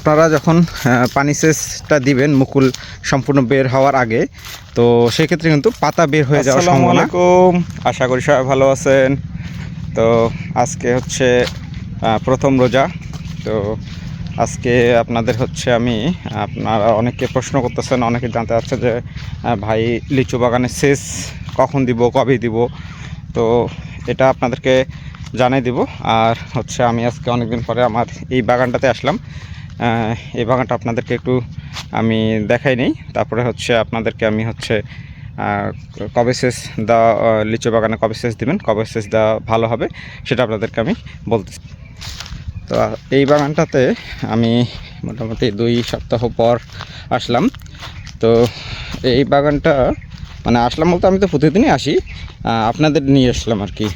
আপনারা যখন পানি সেচটা দিবেন মুকুল সম্পূর্ণ বের হওয়ার আগে, তো সেক্ষেত্রে কিন্তু পাতা বের হয়ে যাওয়ার সম্ভাবনা। আসসালামু আলাইকুম, আশা করি সবাই ভালো আছেন। তো আজকে হচ্ছে প্রথম রোজা। তো আজকে আপনাদের হচ্ছে আপনারা অনেকে প্রশ্ন করতেছেন, অনেকে জানতে চাচ্ছে যে ভাই লিচু বাগানে সেচ কখন দিব, কবে দিব। তো এটা আপনাদেরকে জানিয়ে দিব। আর হচ্ছে আমি আজকে অনেকদিন পরে আমার এই বাগানটাতে আসলাম। এই বাগানটা আপনাদেরকে একটু আমি দেখাই নিই, তারপরে হচ্ছে আপনাদেরকে আমি হচ্ছে কবে সেচ দেওয়া, লিচু বাগানে কবে সেচ দেবেন, কবে সেচ দেওয়া ভালো হবে সেটা আপনাদেরকে আমি বলতেছি। তো এই বাগানটাতে আমি মোটামুটি 2 সপ্তাহ পর আসলাম। তো এই বাগানটা মানে আসলাম বলতে আমি তো প্রতিদিনই আসি, আপনাদের নিয়ে আসলাম আর কি।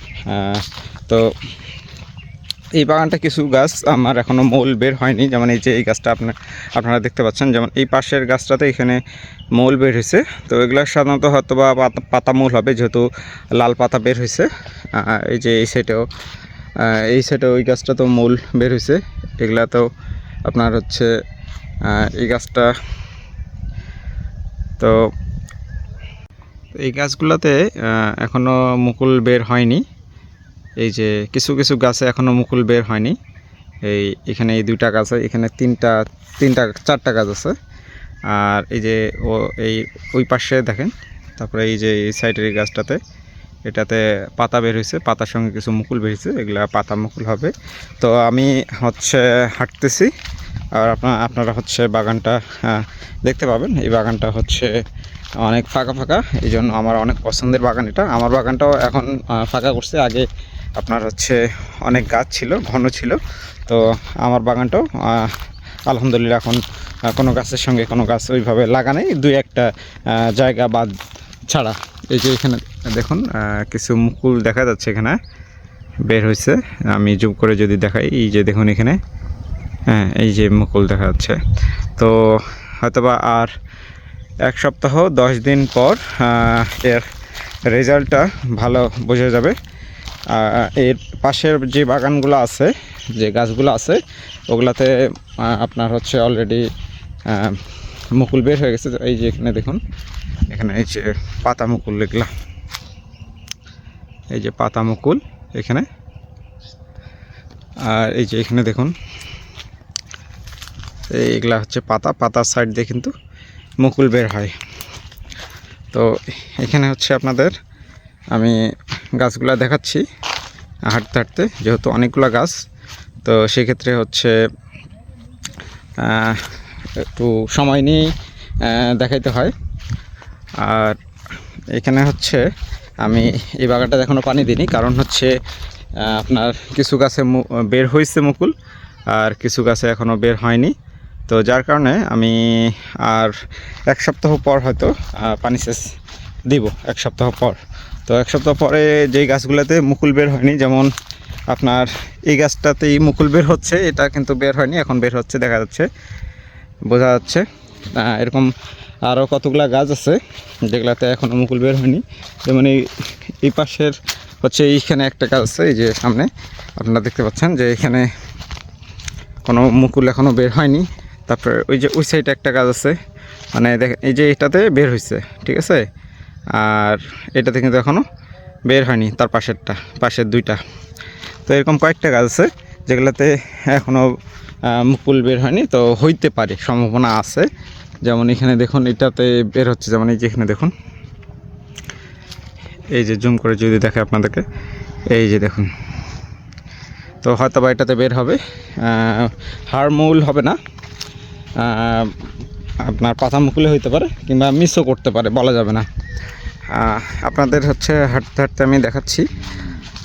তো এই বাগানটা কিছু গাছ আমার এখনও মূল বের হয়নি, যেমন এই যে এই গাছটা আপনারা দেখতে পাচ্ছেন, যেমন এই পাশের গাছটাতে এখানে মূল বের হয়েছে। তো এগুলো সাধারণত হয়তো বা পাতা মূল হবে, যেহেতু লাল পাতা বের হয়েছে। এই যে এই সাইডেও ওই গাছটা তো মূল বের হয়েছে। এগুলা তো আপনার হচ্ছে এই গাছটা, তো এই গাছগুলোতে এখনও মুকুল বের হয়নি। এই যে কিছু কিছু গাছে এখনও মুকুল বের হয়নি। এখানে এই 2টা গাছে, এখানে 4টা গাছ আছে। আর এই যে ওই পাশে দেখেন, তারপরে এই যে এই সাইডের এই গাছটাতে, এটাতে পাতা বের হয়েছে, পাতার সঙ্গে কিছু মুকুল বের হয়েছে, এগুলা পাতা মুকুল হবে। তো আমি হচ্ছে হাঁটতেছি, আর আপনারা হচ্ছে বাগানটা দেখতে পাবেন। এই বাগানটা হচ্ছে অনেক ফাঁকা ফাঁকা, এই জন্য আমার অনেক পছন্দের বাগান এটা। আমার বাগানটাও এখন ফাঁকা করছে, আগে আপনার হচ্ছে অনেক গাছ ছিল, ঘন ছিল। তো আমার বাগানটাও আলহামদুলিল্লাহ এখন কোনো গাছের সঙ্গে কোনো গাছ ওইভাবে লাগানোই, 2-1টা জায়গা বাদ ছাড়া। এই যে এখানে দেখুন কিছু মুকুল দেখা যাচ্ছে, এখানে বের হয়েছে। আমি জুম করে যদি দেখাই, এই যে দেখুন এখানে, হ্যাঁ এই যে মুকুল দেখা যাচ্ছে। তো হয়তোবা আর 1 সপ্তাহ 10 দিন পর এর রেজাল্টটা ভালো বোঝা যাবে। এর পাশের যে বাগানগুলো আছে, যে গাছগুলো আছে, ওগুলাতে আপনার হচ্ছে অলরেডি মুকুল বের হয়ে গেছে। এই যে এখানে দেখুন, এখানে এই যে পাতা মুকুল, এগুলা এই যে পাতা মুকুল এখানে। আর এই যে এখানে দেখুন, এইগুলা হচ্ছে পাতার সাইড দিয়ে কিন্তু মুকুল বের হয়। তো এখানে হচ্ছে আপনাদের আমি গাছগুলা দেখাচ্ছি হাঁটতে হাঁটতে, যেহেতু অনেকগুলো গাছ, তো সেক্ষেত্রে হচ্ছে একটু সময় নিয়ে দেখাইতে হয়। আর এখানে হচ্ছে আমি এই বাগানটা এখনও পানি দিইনি, কারণ হচ্ছে আপনার কিছু গাছে বের হয়েছে মুকুল, আর কিছু গাছে এখনও বের হয়নি। তো যার কারণে আমি আর 1 সপ্তাহ পর হয়তো পানি সেচ দিব, 1 সপ্তাহ পর। তো 1 সপ্তাহ পরে যেই গাছগুলোতে মুকুল বের হয়নি, যেমন আপনার এই গাছটাতেই মুকুল বের হচ্ছে, এটা কিন্তু বের হয়নি, এখন বের হচ্ছে, দেখা যাচ্ছে, বোঝা যাচ্ছে। এরকম আরও কতগুলা গাছ আছে যেগুলাতে এখনও মুকুল বের হয়নি। যেমন এই পাশের হচ্ছে এইখানে একটা গাছ আছে, এই যে সামনে আপনারা দেখতে পাচ্ছেন যে এখানে কোনো মুকুল এখনও বের হয়নি। তারপরে ওই যে ওই সাইডে একটা গাছ আছে, মানে দেখেন এই যে এটাতে বের হয়েছে, ঠিক আছে। আর এটাতে কিন্তু এখনও বের হয়নি, তার পাশের 2টা। তো এরকম কয়েকটা গাছ আছে যেগুলোতে এখনও মুকুল বের হয়নি, তো হইতে পারে, সম্ভাবনা আছে। যেমন এখানে দেখুন, এটাতে বের হচ্ছে, যেমন এই যে এখানে দেখুন, এই যে জুম করে যদি দেখে আপনাদেরকে, এই যে দেখুন। তো হয়তো বা এটাতে বের হবে, হাড়মূল হবে না, আপনার পাতা মুকুলে হইতে পারে, কিংবা মিসও করতে পারে, বলা যাবে না। আপনাদের হচ্ছে হাঁটতে হাঁটতে আমি দেখাচ্ছি।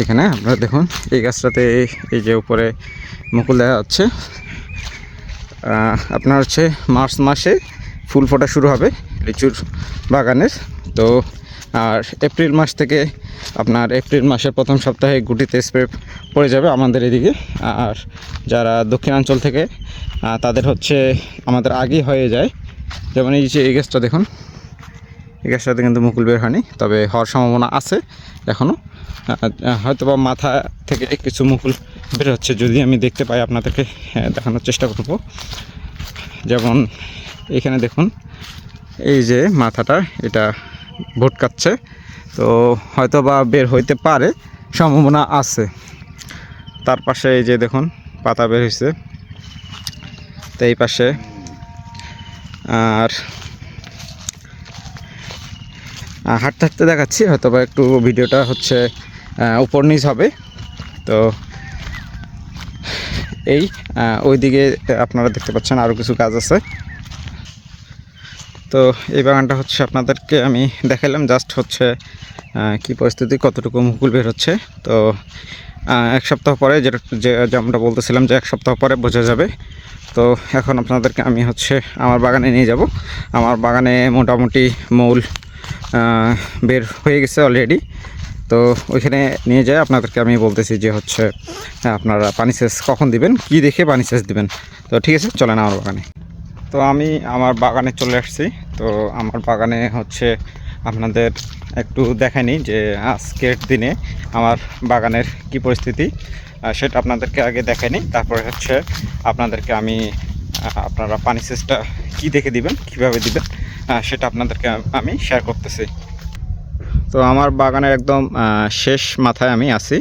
এখানে আপনারা দেখুন, এই গাছটাতে এই যে উপরে মুকুল দেখা যাচ্ছে। আপনার হচ্ছে মার্চ মাসে ফুল ফোটা শুরু হবে লিচুর বাগানের। তো আর এপ্রিল মাস থেকে আপনার এপ্রিল মাসের প্রথম সপ্তাহে গুটিতে স্প্রে পড়ে যাবে আমাদের এদিকে। আর যারা দক্ষিণাঞ্চল থেকে তাদের হচ্ছে আমাদের আগেই হয়ে যায়। যেমন এই যে এই গাছটা দেখুন, এই গাছটাতে কিন্তু মুকুল বের হয়নি, তবে হওয়ার সম্ভাবনা আছে এখনও। হয়তো বা মাথা থেকে কিছু মুকুল বের হচ্ছে, যদি আমি দেখতে পাই আপনাদেরকে দেখানোর চেষ্টা করব। যেমন এখানে দেখুন এই যে মাথাটা এটা ভটকাচ্ছে, তো হয়তো বা বের হইতে পারে, সম্ভাবনা আছে। তার পাশে এই যে দেখুন পাতা বের হয়েছে, তো এই পাশে আর হাঁটতে হাঁটতে দেখাচ্ছি, হয়তো বা একটু ভিডিওটা হচ্ছে উপর নিচ হবে। তো এই ওইদিকে আপনারা দেখতে পাচ্ছেন আরও কিছু গাছ আছে। তো এই বাগানটা হচ্ছে আপনাদেরকে আমি দেখালাম, জাস্ট হচ্ছে কি পরিস্থিতি, কতটুকু মুকুল বের হচ্ছে। তো এক সপ্তাহ পরে যে আমরা বলতেছিলাম যে এক সপ্তাহ পরে বোঝা যাবে। তো এখন আপনাদেরকে আমি হচ্ছে আমার বাগানে নিয়ে যাব। আমার বাগানে মোটামুটি মূল বের হয়ে গেছে অলরেডি। তো ওইখানে নিয়ে যায় আপনাদেরকে আমি বলতেছি যে হচ্ছে আপনারা পানি সেচ কখন দিবেন, কি দেখে পানি সেচ দিবেন। তো ঠিক আছে, চলেন আমার বাগানে। তো আমি আমার বাগানে চলে আসছি। তো আমার বাগানে হচ্ছে আপনাদের একটু দেখাইনি যে আজকের দিনে আমার বাগানের কি পরিস্থিতি, সেটা আপনাদেরকে আগে দেখাইনি। তারপরে হচ্ছে আপনাদেরকে আমি আপনারা পানি সেচটা কী দেখে দিবেন, কিভাবে দিবেন, সেটা আপনাদেরকে আমি শেয়ার করতেছি। তো আমার বাগানের একদম শেষ মাথায় আমি আছি।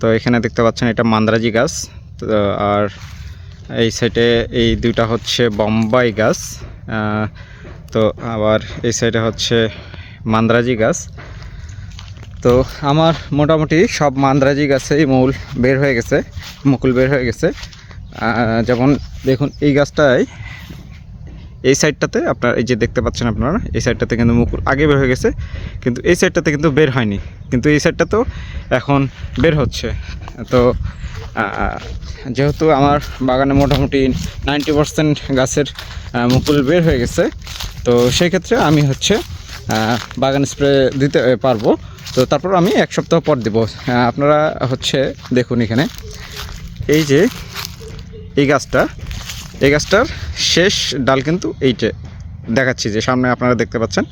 তো এখানে দেখতে পাচ্ছেন এটা মান্দ্রাজি গাছ। তো আর এই সাইডে এই দুইটা হচ্ছে বোম্বাই গাছ। তো আবার এই সাইডে হচ্ছে মান্দ্রাজি গাছ। তো আমার মোটামুটি সব মান্দ্রাজি গাছেই মূল বের হয়ে গেছে, মুকুল বের হয়ে গেছে। যেমন দেখুন এই গাছটায়, এই সাইডটাতে আপনার এই যে দেখতে পাচ্ছেন আপনারা, এই সাইডটাতে কিন্তু মুকুল আগে বের হয়ে গেছে, কিন্তু এই সাইডটাতে কিন্তু বের হয়নি, কিন্তু এই সাইডটাতেও এখন বের হচ্ছে। তো যেহেতু আমার বাগানে মোটামুটি 90% গাছের মুকুল বের হয়ে গেছে, তো সেই ক্ষেত্রে আমি হচ্ছে বাগান স্প্রে দিতে পারবো। তো তারপর আমি এক সপ্তাহ পর দেবো। আপনারা হচ্ছে দেখুন এখানে এই যে এই গাছটার শেষ ডাল কিন্তু এইটা দেখাচ্ছি, যে সামনে আপনারা দেখতে পাচ্ছেন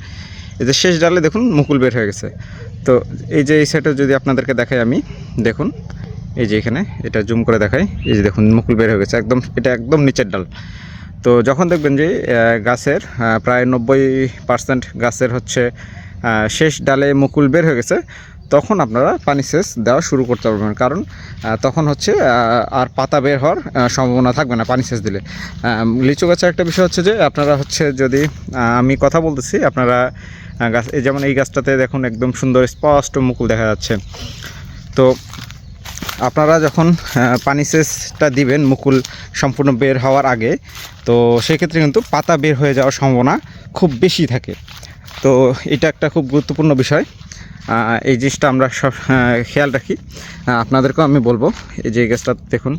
এই যে শেষ ডালে দেখুন মুকুল বের হয়ে গেছে। তো এই যে এই সাইডে যদি আপনাদেরকে দেখাই আমি, দেখুন এই যে এখানে এটা জুম করে দেখাই, এই যে দেখুন মুকুল বের হয়ে গেছে একদম, এটা একদম নিচের ডাল। তো যখন দেখবেন যে গাছের প্রায় 90% গাছের হচ্ছে শেষ ডালে মুকুল বের হয়ে গেছে, তখন আপনারা পানি সেচ দেওয়া শুরু করতে পারবেন। কারণ তখন হচ্ছে আর পাতা বের হওয়ার সম্ভাবনা থাকবে না পানি সেচ দিলে। লিচু গাছের একটা বিষয় হচ্ছে যে আপনারা হচ্ছে যদি আমি কথা বলতেছি, আপনারা গাছ যেমন এই গাছটাতে দেখুন একদম সুন্দর স্পষ্ট মুকুল দেখা যাচ্ছে। তো আপনারা যখন পানি সেচটা দিবেন মুকুল সম্পূর্ণ বের হওয়ার আগে, তো সেক্ষেত্রে কিন্তু পাতা বের হয়ে যাওয়ার সম্ভাবনা খুব বেশি থাকে। তো এটা একটা খুব গুরুত্বপূর্ণ বিষয়, এই জিনিসটা আমরা সব খেয়াল রাখি। আপনাদেরকেও আমি বলবো, এই যে গাছটা দেখুন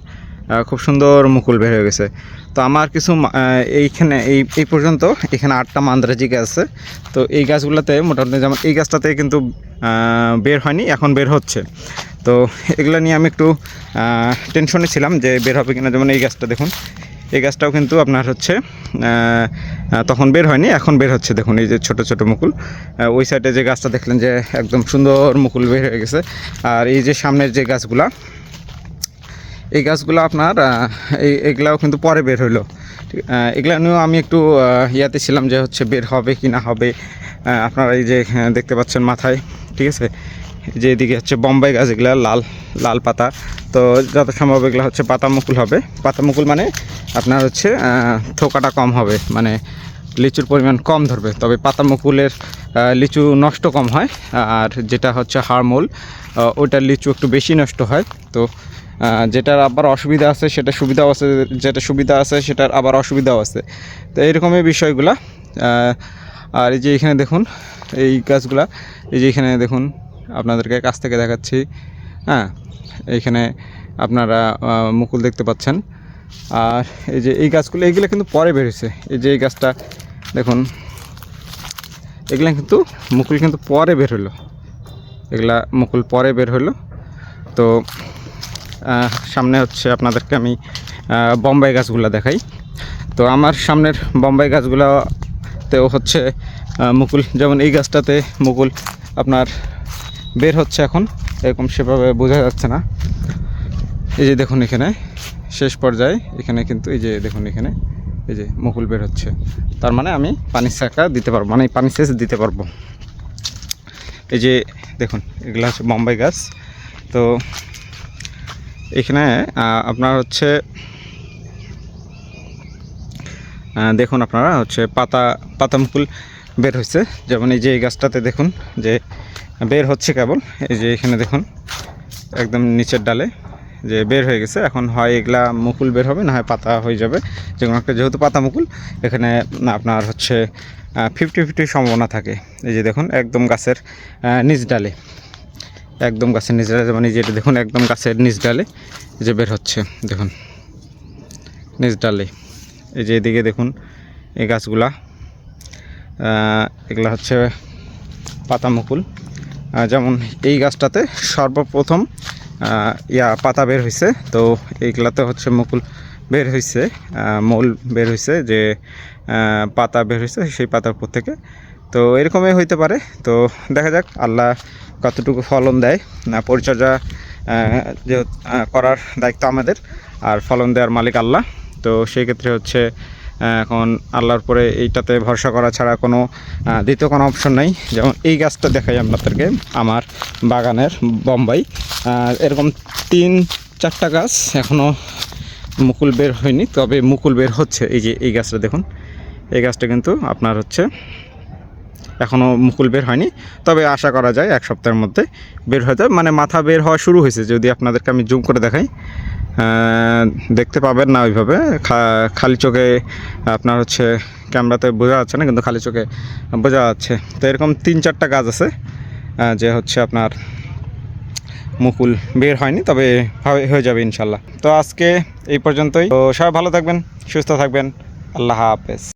খুব সুন্দর মুকুল বের হয়ে গেছে। তো আমার কিছু এইখানে এই পর্যন্ত এখানে 8টা মান্দ্রাজি গাছ আছে। তো এই গাছগুলোতে মোটামুটি যেমন এই গাছটাতে কিন্তু বের হয়নি, এখন বের হচ্ছে। তো এগুলো নিয়ে আমি একটু টেনশনে ছিলাম যে বের হবে কিনা। যেমন এই গাছটা দেখুন, এই গাছটাও কিন্তু আপনার হচ্ছে তখন বের হয়নি, এখন বের হচ্ছে। দেখুন এই যে ছোট ছোট মুকুল, ওই সাইডে যে গাছটা দেখলেন যে একদম সুন্দর মুকুল বের হয়ে গেছে। আর এই যে সামনের যে গাছগুলা, এই গাছগুলো আপনার এগুলাও কিন্তু পরে বের হইলো। এগুলা নিয়েও আমি একটু ইয়াতে ছিলাম যে হচ্ছে বের হবে কি না হবে। আপনারা এই যে দেখতে পাচ্ছেন মাথায়, ঠিক আছে, যে এদিকে হচ্ছে বোম্বাই গাছ, এগুলা লাল লাল পাতা। তো যত সম্ভব এগুলো হচ্ছে পাতা মুকুল হবে। পাতা মুকুল মানে আপনার হচ্ছে থোকাটা কম হবে, মানে লিচুর পরিমাণ কম ধরবে। তবে পাতা মুকুলের লিচু নষ্ট কম হয়, আর যেটা হচ্ছে হাড়মূল ওইটার লিচু একটু বেশি নষ্ট হয়। তো যেটার আবার অসুবিধা আছে সেটা সুবিধাও আছে, যেটা সুবিধা আছে সেটার আবার অসুবিধাও আছে। তো এইরকমই বিষয়গুলা। আর এই যে এখানে দেখুন এই গাছগুলা, এই যে এখানে দেখুন আপনাদেরকে কাছ থেকে দেখাচ্ছি। হ্যাঁ, এইখানে আপনারা মুকুল দেখতে পাচ্ছেন। আর এই যে এই গাছগুলো, এইগুলো কিন্তু পরে বেরিয়েছে। এই যে এই গাছটা দেখুন, এগুলা কিন্তু মুকুল কিন্তু পরে বের হলো, এগুলা মুকুল পরে বের হলো। তো সামনে হচ্ছে আপনাদেরকে আমি বোম্বাই গাছগুলো দেখাই। তো আমার সামনের বোম্বাই গাছগুলোতেও হচ্ছে মুকুল, যেমন এই গাছটাতে মুকুল আপনার বের হচ্ছে এখন, এরকম সেভাবে বোঝা যাচ্ছে না। এই যে দেখুন এখানে শেষ পর্যায়ে, এখানে কিন্তু এই যে দেখুন এখানে এই যে মুকুল বের হচ্ছে, তার মানে আমি পানির ছাঁকা দিতে পারবো, মানে পানি সেচ দিতে পারবো। এই যে দেখুন এগুলো হচ্ছে বোম্বাই গাছ। তো এখানে আপনার হচ্ছে দেখুন আপনারা হচ্ছে পাতা মুকুল বের হয়েছে। যেমন এই যে এই গাছটাতে দেখুন যে বের হচ্ছে কেবল, এই যে এখানে দেখুন একদম নিচের ডালে যে বের হয়ে গেছে। এখন হয় এগুলা মুকুল বের হবে, না হয় পাতা হয়ে যাবে, যেমন একটা, যেহেতু পাতা মুকুল এখানে আপনার হচ্ছে 50-50 সম্ভাবনা থাকে। এই যে দেখুন একদম গাছের নিচ ডালে, একদম গাছের নিচ ডালে, যেমন এই যে এটা দেখুন একদম গাছের নিচ ডালে যে বের হচ্ছে, দেখুন নিচ ডালে। এই যে এদিকে দেখুন এই গাছগুলা, এগুলা হচ্ছে পাতা মুকুল। যেমন এই গাছটাতে সর্বপ্রথম পাতা বের হয়েছে, তো এইগুলাতে হচ্ছে মুকুল বের হয়েছে, মূল বের হয়েছে, যে পাতা বের হয়েছে সেই পাতার উপর থেকে। তো এরকমই হইতে পারে। তো দেখা যাক আল্লাহ কতটুকু ফলন দেয়। পরিচর্যা যে করার দায়িত্ব আমাদের, আর ফলন দেওয়ার মালিক আল্লাহ। তো সেই ক্ষেত্রে হচ্ছে এখন আল্লাহর পরে এইটাতে ভরসা করা ছাড়া কোনো দ্বিতীয় কোনো অপশন নাই। যেমন এই গাছটা দেখাই আপনাদেরকে, আমার বাগানের বোম্বাই, এরকম 3-4টা গাছ এখনও মুকুল বের হয়নি, তবে মুকুল বের হচ্ছে। এই যে এই গাছটা দেখুন, এই গাছটা কিন্তু আপনার হচ্ছে এখনও মুকুল বের হয়নি, তবে আশা করা যায় 1 সপ্তাহের মধ্যে বের হয়ে যাবে, মানে মাথা বের হওয়া শুরু হয়েছে। যদি আপনাদেরকে আমি জুম করে দেখাই, দেখতে পাবেন না ওইভাবে, খালি চোখে আপনার হচ্ছে ক্যামেরাতে বোঝা যাচ্ছে না, কিন্তু খালি চোখে বোঝা যাচ্ছে। তো এরকম 3-4টা গাছ আছে যে হচ্ছে আপনার মুকুল বের হয়নি, তবে হয়ে যাবে ইনশাল্লাহ। তো আজকে এই পর্যন্তই। তো সবাই ভালো থাকবেন, সুস্থ থাকবেন, আল্লাহ হাফেজ।